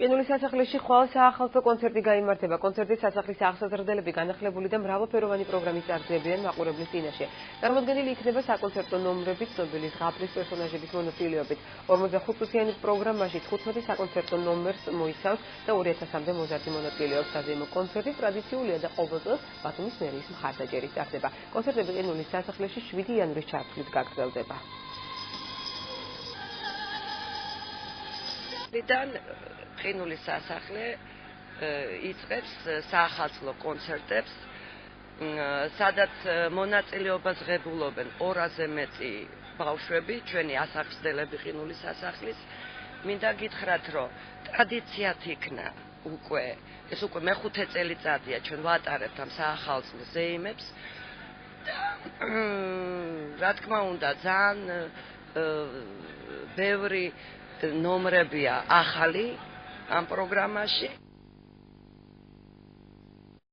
ყინულის სასახლეში ხვალ საახალწლო კონცერტი გაიმართება. კონცერტის სასახლის აღსაზრდელები განახლებული და მრავალფეროვანი პროგრამის წარდგებიან მაყურებლის წინაშე. წარმოდგენილი იქნება საკონცერტო ნომრები, ცნობილი ზღაპრის პერსონაჟების მონაწილეობით. 45-წუთიანი პროგრამაში 15 საკონცერტო ნომერს მოიცავს და 2000-მდე მოზარდი მონაწილეობს. საზეიმო კონცერტი ტრადიციულია და ყოველ წელს ბათუმის მერიის მხარდაჭერით ტარდება. კონცერტები ყინულის სასახლეში 7 იანვრის ჩართვლით გაგრძელდება. ყინულის სასახლე იწყებს საახალწლო კონცერტებს, სადაც მონაწილეობას ღებულობენ 200-ზე მეტი ბავშვები, ჩვენი ასახსდელები ყინულის სასახლის. მინდა გითხრათ, რომ ტრადიციად იქნა ეს უკვე მეხუთე წელიწადია ჩვენ ვატარებთ ამ საახალწლო ზეიმებს. რა თქმა უნდა, ძალიან ბევრი ნომრებია ახალი ამ პროგრამაში.